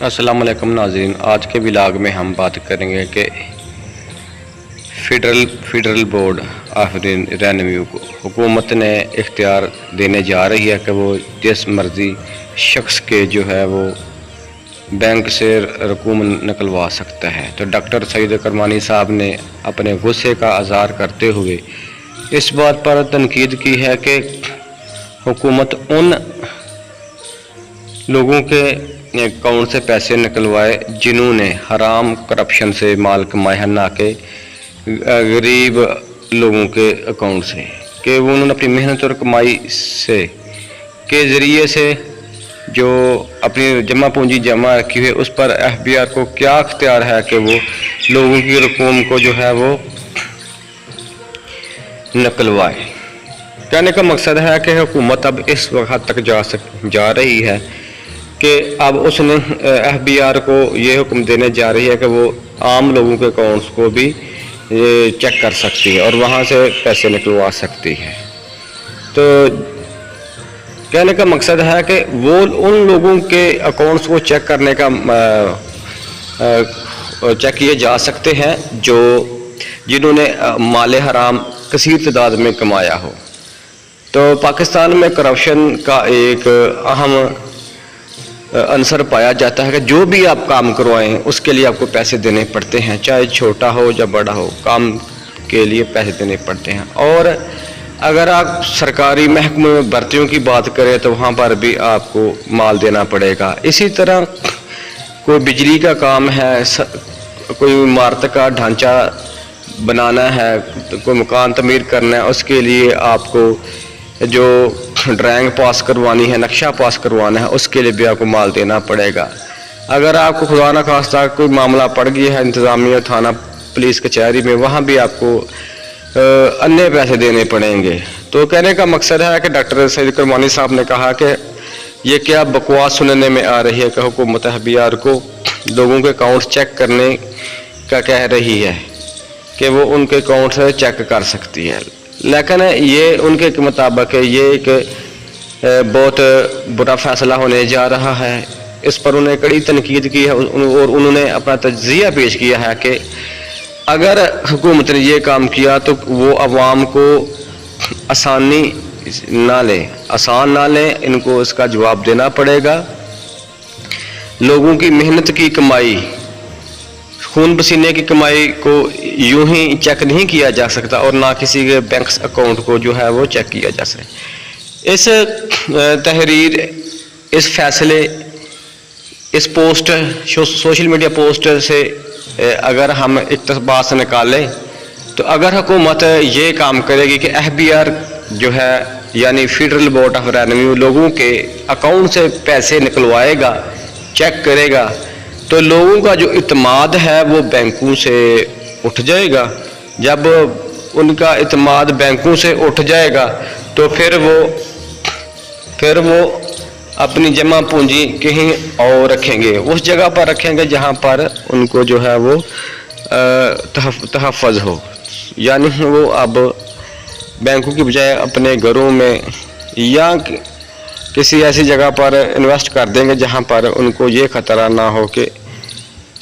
अस्सलाम वालेकुम नाज़रीन, आज के व्लॉग में हम बात करेंगे कि फेडरल बोर्ड ऑफ रेवेन्यू को हुकूमत ने इख्तियार देने जा रही है कि वो जिस मर्ज़ी शख्स के जो है वो बैंक से रकूम निकलवा सकता है। तो डॉक्टर सईद करमानी साहब ने अपने गुस्से का इज़हार करते हुए इस बात पर तनकीद की है कि हुकूमत उन लोगों के अकाउंट से पैसे निकलवाए जिन्होंने हराम करप्शन से माल कमाया है, ना कि गरीब लोगों के अकाउंट से, कि वो उन्होंने अपनी मेहनत और कमाई से के ज़रिए से जो अपनी जमा पूंजी जमा रखी हुई है उस पर एफबीआर को क्या अख्तियार है कि वो लोगों की रकूम को जो है वो निकलवाए। कहने का मकसद है कि हुकूमत अब इस वक्त तक जा रही है कि अब उसने एफबीआर को ये हुक्म देने जा रही है कि वो आम लोगों के अकाउंट्स को भी चेक कर सकती है और वहाँ से पैसे निकलवा सकती है। तो कहने का मकसद है कि वो उन लोगों के अकाउंट्स को चेक करने का चेक किए जा सकते हैं जो जिन्होंने माल हराम कसीर तादाद में कमाया हो। तो पाकिस्तान में करप्शन का एक अहम अंसर पाया जाता है कि जो भी आप काम करवाएं उसके लिए आपको पैसे देने पड़ते हैं, चाहे छोटा हो या बड़ा हो, काम के लिए पैसे देने पड़ते हैं। और अगर आप सरकारी महकमे में भर्तियों की बात करें तो वहाँ पर भी आपको माल देना पड़ेगा। इसी तरह कोई बिजली का काम है, कोई इमारत का ढांचा बनाना है, कोई मकान तमीर करना है, उसके लिए आपको जो ड्राइंग पास करवानी है, नक्शा पास करवाना है, उसके लिए भी आपको माल देना पड़ेगा। अगर आपको खुदा न खास्ता कोई मामला पड़ गया है इंतज़ामिया थाना पुलिस कचहरी में, वहाँ भी आपको अन्य पैसे देने पड़ेंगे। तो कहने का मकसद है कि डॉक्टर सईद करमानी साहब ने कहा कि ये क्या बकवास सुनने में आ रही है कि हुकूमत एफबीआर को लोगों के अकाउंट चेक करने का कह रही है कि वो उनके अकाउंट से चेक कर सकती है, लेकिन ये उनके मुताबिक ये एक बहुत बुरा फैसला होने जा रहा है। इस पर उन्हें कड़ी तनकीद की है और उन्होंने अपना तज्जिया पेश किया है कि अगर हुकूमत ने ये काम किया तो वो अवाम को आसान ना लें, इनको इसका जवाब देना पड़ेगा। लोगों की मेहनत की कमाई, खून पसीने की कमाई को यूं ही चेक नहीं किया जा सकता और ना किसी के बैंक अकाउंट को जो है वो चेक किया जा सकता। इस तहरीर, इस फैसले, इस पोस्ट, सोशल मीडिया पोस्ट से अगर हम इक़्तिबास निकालें तो अगर हुकूमत ये काम करेगी कि एफबीआर जो है यानी फेडरल बोर्ड ऑफ रेवेन्यू लोगों के अकाउंट से पैसे निकलवाएगा, चेक करेगा, तो लोगों का जो इत्मीद है वो बैंकों से उठ जाएगा। जब उनका इत्मीद बैंकों से उठ जाएगा तो फिर वो अपनी जमा पूंजी कहीं और रखेंगे, उस जगह पर रखेंगे जहां पर उनको जो है वो तहफ़्फ़ुज़ हो। यानी वो अब बैंकों की बजाय अपने घरों में या किसी ऐसी जगह पर इन्वेस्ट कर देंगे जहां पर उनको ये ख़तरा ना हो कि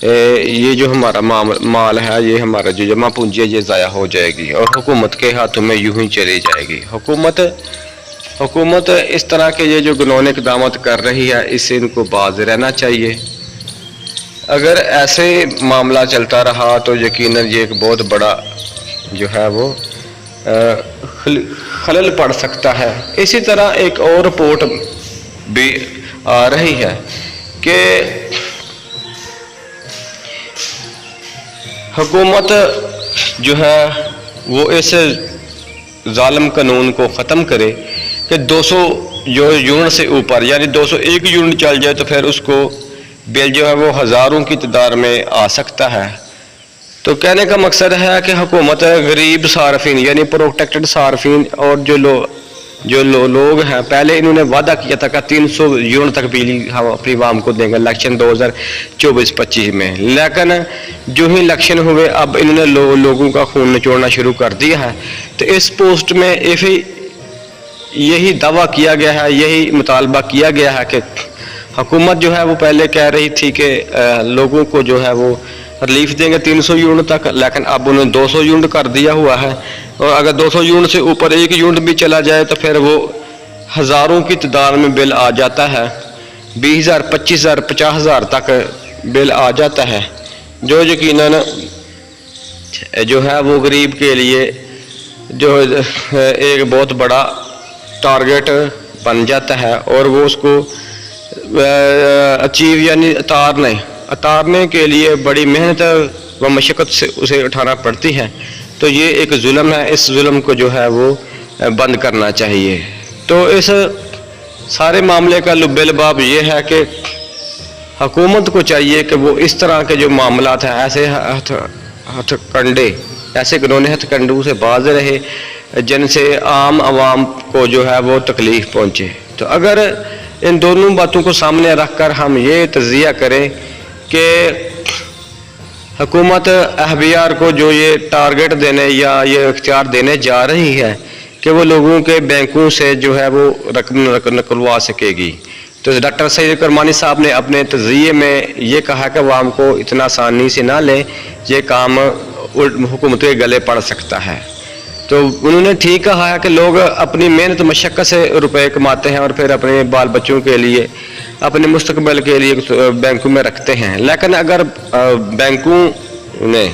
ये जो हमारा माल है, ये हमारा जो जमा पूंजी है, ये ज़ाया हो जाएगी और हुकूमत के हाथों में यूं ही चली जाएगी। हुकूमत इस तरह के ये जो घिनौने इक़दाम कर रही है, इससे इनको बाज रहना चाहिए। अगर ऐसे मामला चलता रहा तो यकीनन ये एक बहुत बड़ा जो है वो खलल पड़ सकता है। इसी तरह एक और रिपोर्ट भी आ रही है कि हुकूमत जो है वो इस जालिम कानून को ख़त्म करे कि 200 जो यूनिट से ऊपर यानी 201 यूनिट चल जाए तो फिर उसको बिल जो है वो हज़ारों की तादाद में आ सकता है। तो कहने का मकसद है कि हुकूमत गरीब सार्फिन यानी प्रोटेक्टेड सार्फिन और जो लोग हैं, पहले इन्होंने वादा किया था कि 300 यूनिट तक बिजली हम अपनी आवाम को देंगे इलेक्शन 2024-25 में, लेकिन जो ही इलेक्शन हुए अब इन्होंने लोगों का खून निचोड़ना शुरू कर दिया है। तो इस पोस्ट में यही दावा किया गया है, यही मुतालबा किया गया है कि हुकूमत जो है वो पहले कह रही थी कि लोगों को जो है वो रिलीफ देंगे 300 यूनिट तक, लेकिन अब उन्होंने 200 यूनिट कर दिया हुआ है। और अगर 200 यूनिट से ऊपर एक यूनिट भी चला जाए तो फिर वो हज़ारों की तादाद में बिल आ जाता है, 20,000, 25,000, 50,000 तक बिल आ जाता है, जो यकीनन जो है वो गरीब के लिए जो एक बहुत बड़ा टारगेट बन जाता है, और वो उसको अचीव यानी उतारने के लिए बड़ी मेहनत व मशक्क़त से उसे उठाना पड़ती है। तो ये एक जुल्म है, इस जुल्म को जो है वो बंद करना चाहिए। तो इस सारे मामले का लुब्बे लबाब ये है कि हुकूमत को चाहिए कि वो इस तरह के जो मामलात हैं, ऐसे हथकंडे, ऐसे घिनौने हथकंडों से बाज रहे जिनसे आम आवाम को जो है वो तकलीफ़ पहुँचे। तो अगर इन दोनों बातों को सामने रख कर हम ये तज़किया करें कि हुकूमत अहबियार को जो ये टारगेट देने या ये इख्तियार देने जा रही है कि वो लोगों के बैंकों से जो है वो रकम निकलवा सकेगी, तो डॉक्टर सईद करमानी साहब ने अपने तज़किये में ये कहा कि आवाम को इतना आसानी से ना लें, ये काम हुकूमत के गले पड़ सकता है। तो उन्होंने ठीक कहा है कि लोग अपनी मेहनत मशक्क़त से रुपए कमाते हैं और फिर अपने बाल बच्चों के लिए, अपने मुस्तकबिल के लिए बैंकों में रखते हैं। लेकिन अगर बैंकों ने,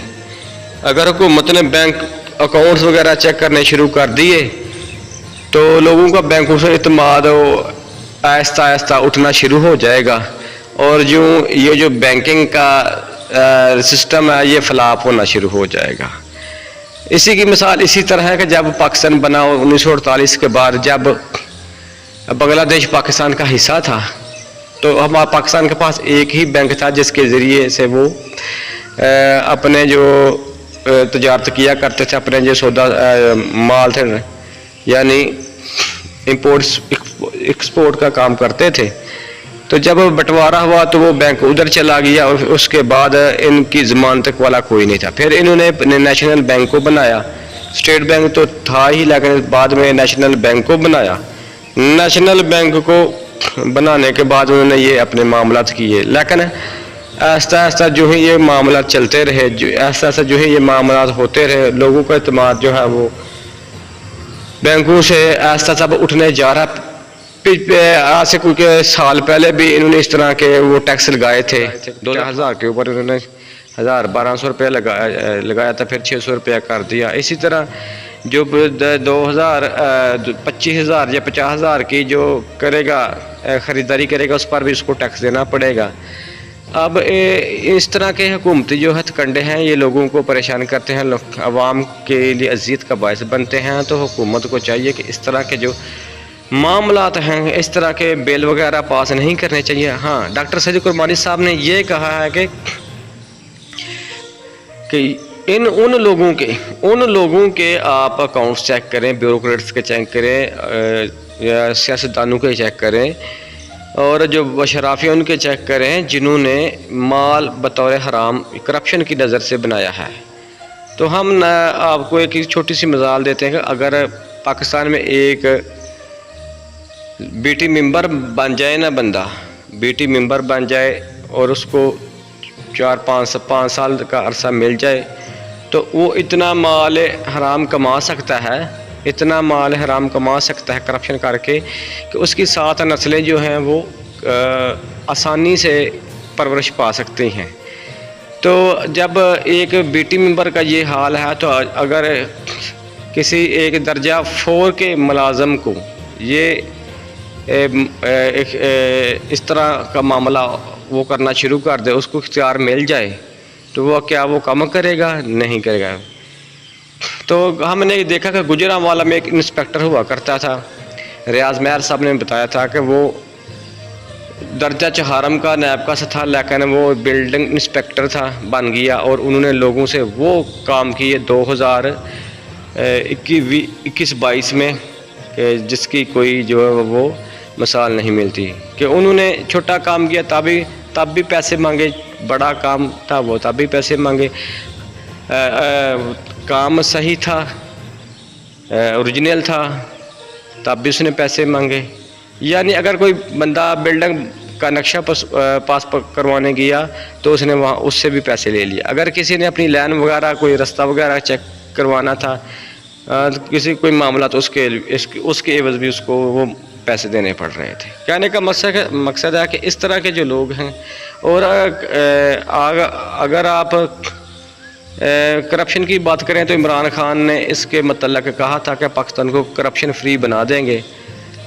अगर हुकूमत ने बैंक अकाउंट्स वगैरह चेक करने शुरू कर दिए तो लोगों का बैंकों से इत्मीनान आहिस्ता आहिस्ता उठना शुरू हो जाएगा, और जो ये जो बैंकिंग का सिस्टम है ये फ्लॉप होना शुरू हो जाएगा। इसी की मिसाल इसी तरह है कि जब पाकिस्तान बना 1948 के बाद, जब बांग्लादेश पाकिस्तान का हिस्सा था, तो हमारे पाकिस्तान के पास एक ही बैंक था जिसके ज़रिए से वो अपने जो तजारत किया करते थे, अपने जो सौदा माल थे यानी इंपोर्ट एक्सपोर्ट का काम करते थे। तो जब बंटवारा हुआ तो वो बैंक उधर चला गया और उसके बाद इनकी ज़मानत वाला कोई नहीं था। फिर इन्होंने नेशनल बैंक को बनाया, स्टेट बैंक तो था ही लेकिन बाद में नेशनल बैंक को बनाया। नेशनल बैंक को बनाने के बाद उन्होंने ये अपने मामलात किए, लेकिन आहिस्ता आहिस्ता जो है ये मामलात चलते रहे, जो आहिस्ता आहिस्ता जो है ये मामलात होते रहे, लोगों का एतमाद जो है वो बैंकों से आहिस्ता आहिस्ता उठने जा रहा। आज से कुछ साल पहले भी इन्होंने इस तरह के वो टैक्स लगाए थे, 2000 के ऊपर इन्होंने 1200 रुपया लगाया था, फिर 600 रुपया कर दिया। इसी तरह जो 25,000 या 50,000 की जो करेगा ख़रीदारी करेगा उस पर भी उसको टैक्स देना पड़ेगा। अब इस तरह के हुकूमती जो हथकंडे हैं ये लोगों को परेशान करते हैं, आवाम के लिए अज़ियत का बायस बनते हैं। तो हुकूमत को चाहिए कि इस तरह के जो मामलात हैं, इस तरह के बिल वगैरह पास नहीं करने चाहिए। हाँ, डॉक्टर सईद करमानी साहब ने ये कहा है कि उन लोगों के आप अकाउंट्स चेक करें, ब्यूरोक्रेट्स के चेक करें या सियासतदानों के चेक करें, और जो अशराफिया उनके चेक करें जिन्होंने माल बतौर हराम करप्शन की नज़र से बनाया है। तो हम आपको एक छोटी सी मिसाल देते हैं कि अगर पाकिस्तान में एक बीटी मेंबर बन जाए ना, बंदा बीटी मेंबर बन जाए और उसको 4-5 साल का अरसा मिल जाए, तो वो इतना माल हराम कमा सकता है, इतना माल हराम कमा सकता है करप्शन करके कि उसकी 7 नस्लें जो हैं वो आसानी से परवरिश पा सकती हैं। तो जब एक बीटी मेंबर का ये हाल है, तो अगर किसी एक दर्जा 4 के मुलाजम को ये इस तरह का मामला वो करना शुरू कर दे, उसको इख्तियार मिल जाए, तो वो क्या वो कम करेगा? नहीं करेगा। तो हमने देखा कि गुजरांवाला में एक इंस्पेक्टर हुआ करता था, रियाज मेहर साहब ने बताया था कि वो दर्जा चहारम का नायब का था, लेकिन वो बिल्डिंग इंस्पेक्टर था, बन गया, और उन्होंने लोगों से वो काम किए 2021-22 में जिसकी कोई जो है वो मिसाल नहीं मिलती। कि उन्होंने छोटा काम किया तब भी पैसे मांगे, बड़ा काम था वो तब भी पैसे मांगे, काम सही था, ओरिजिनल था, तब भी उसने पैसे मांगे। यानी अगर कोई बंदा बिल्डिंग کا نقشہ پاس کروانے گیا تو اس نے وہاں اس سے بھی پیسے لے لیے. اگر کسی نے اپنی لین وغیرہ کوئی رستہ وغیرہ چیک کروانا تھا کسی کوئی معاملہ تو اس کے عوض بھی اس کو وہ پیسے دینے پڑ رہے تھے. کہنے کا مقصد ہے کہ اس طرح کے جو لوگ ہیں. اور اگر آپ کرپشن کی بات کریں تو عمران خان نے اس کے متعلق کہا تھا کہ پاکستان کو کرپشن فری بنا دیں گے،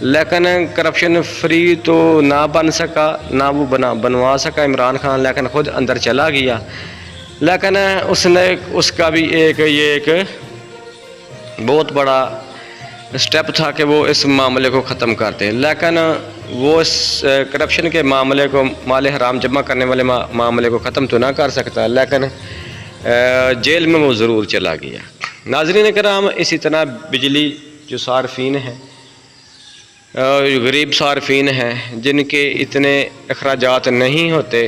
لیکن کرپشن فری تو نہ بن سکا، نہ وہ بنوا سکا عمران خان، لیکن خود اندر چلا گیا. لیکن اس نے اس کا بھی ایک بہت بڑا سٹیپ تھا کہ وہ اس معاملے کو ختم کرتے، لیکن وہ اس کرپشن کے معاملے کو، مال حرام جمع کرنے والے معاملے کو ختم تو نہ کر سکتا، لیکن جیل میں وہ ضرور چلا گیا. ناظرین کرام، اسی طرح بجلی جو صارفین ہیں، غریب صارفین ہیں جن کے اتنے اخراجات نہیں ہوتے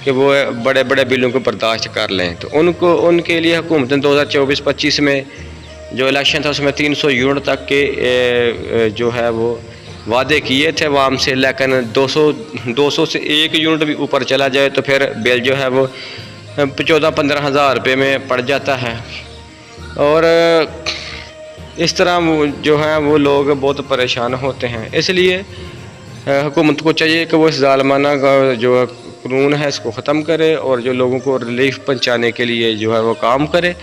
کہ وہ بڑے بڑے بلوں کو برداشت کر لیں، تو ان کے لیے حکومت نے 2024-25 میں جو الیکشن تھا اس میں 300 یونٹ تک کے جو ہے وہ وعدے کیے تھے عوام سے، لیکن 200 سے 1 یونٹ بھی اوپر چلا جائے تو پھر بل جو ہے وہ 14-15 ہزار روپے میں پڑ جاتا ہے. اور اس طرح وہ جو ہیں وہ لوگ بہت پریشان ہوتے ہیں. اس لیے حکومت کو چاہیے کہ وہ اس ظالمانہ جو قانون ہے اس کو ختم کرے اور جو لوگوں کو ریلیف پہنچانے کے لیے جو ہے وہ کام کرے.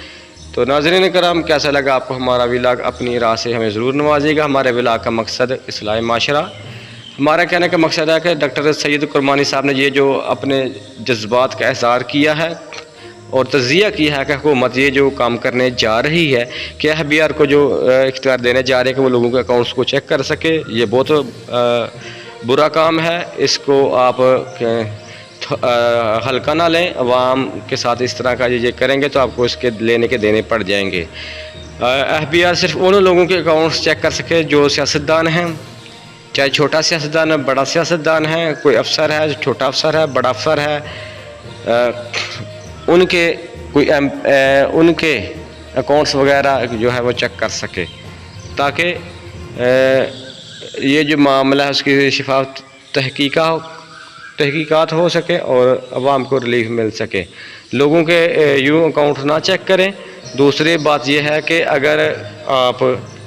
تو ناظرین کرام، کیسا لگا آپ کو ہمارا ولاگ؟ اپنی راہ سے ہمیں ضرور نوازیے گا. ہمارے ولاگ کا مقصد اصلاح معاشرہ. ہمارا کہنے کا مقصد ہے کہ ڈاکٹر سید کرمانی صاحب نے یہ جو اپنے جذبات کا اظہار کیا ہے اور تجزیہ کیا ہے کہ حکومت یہ جو کام کرنے جا رہی ہے کہ FBR کو جو اختیار دینے جا رہے ہیں کہ وہ لوگوں کے اکاؤنٹس کو چیک کر سکے، یہ بہت برا کام ہے. اس کو آپ ہلکا نہ لیں. عوام کے ساتھ اس طرح کا یہ کریں گے تو آپ کو اس کے لینے کے دینے پڑ جائیں گے. FBR صرف ان لوگوں کے اکاؤنٹس چیک کر سکے جو سیاستدان ہیں، چاہے چھوٹا سیاستدان ہے، بڑا سیاستدان ہے، کوئی افسر ہے، چھوٹا افسر ہے، بڑا افسر ہے، ان کے اکاؤنٹس وغیرہ جو ہے وہ چیک کر سکے، تاکہ یہ جو معاملہ ہے اس کی شفاف تحقیقات ہو سکے اور عوام کو ریلیف مل سکے. لوگوں کے یوں اکاؤنٹ نہ چیک کریں. دوسری بات یہ ہے کہ اگر آپ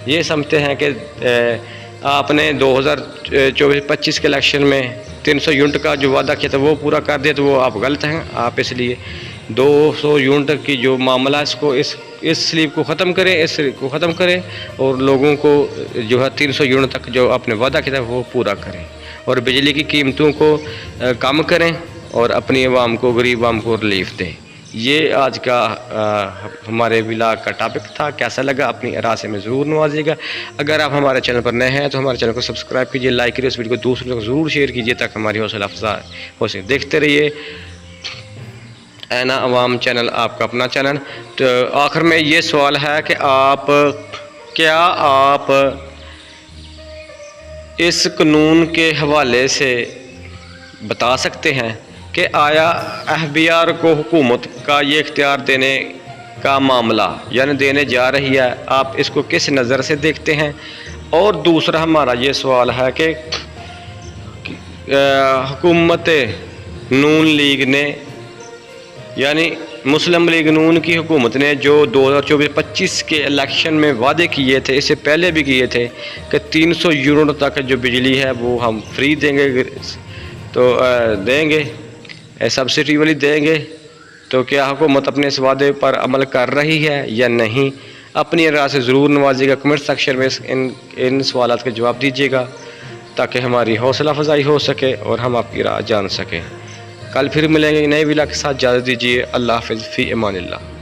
یہ سمجھتے ہیں کہ آپ نے 2024-25 کے الیکشن میں 300 یونٹ کا جو وعدہ کیا تھا وہ پورا کر دیا تو وہ آپ غلط ہیں. آپ اس لیے 200 یونٹ کی جو معاملہ اس سلیپ کو ختم کریں اور لوگوں کو جو ہے 300 یونٹ تک جو آپ نے وعدہ کیا تھا وہ پورا کریں اور بجلی کی قیمتوں کو کم کریں اور اپنی عوام کو، غریب عوام کو ریلیف دیں. یہ آج کا ہمارے ولاگ کا ٹاپک تھا. کیسا لگا اپنی راہ سے میں ضرور نوازیے گا. اگر آپ ہمارے چینل پر نئے ہیں تو ہمارے چینل کو سبسکرائب کیجیے، لائک کریے، اس ویڈیو کو دوسروں کو ضرور شیئر کیجیے تاکہ ہماری حوصلہ افزا ہو سکے. دیکھتے رہیے اینا عوام چینل، آپ کا اپنا چینل. تو آخر میں یہ سوال ہے کہ کیا آپ اس قانون کے حوالے سے بتا سکتے ہیں کہ آیا FBR کو حکومت کا یہ اختیار دینے کا معاملہ یعنی دینے جا رہی ہے، آپ اس کو کس نظر سے دیکھتے ہیں؟ اور دوسرا ہمارا یہ سوال ہے کہ حکومت نون لیگ نے یعنی مسلم لیگ نون کی حکومت نے جو 2024-25 کے الیکشن میں وعدے کیے تھے، اس سے پہلے بھی کیے تھے کہ 300 یونٹ تک جو بجلی ہے وہ ہم فری دیں گے، تو دیں گے، سبسڈی والی دیں گے، تو کیا حکومت اپنے اس وعدے پر عمل کر رہی ہے یا نہیں؟ اپنی راہ سے ضرور نوازیے گا. کمنٹ سیکشن میں ان سوالات کے جواب دیجیے گا تاکہ ہماری حوصلہ افزائی ہو سکے اور ہم آپ کی راہ جان سکیں. کل پھر ملیں گے نئے ولاگ کے ساتھ. اجازت دیجیے. اللہ حافظ. فی امان اللہ.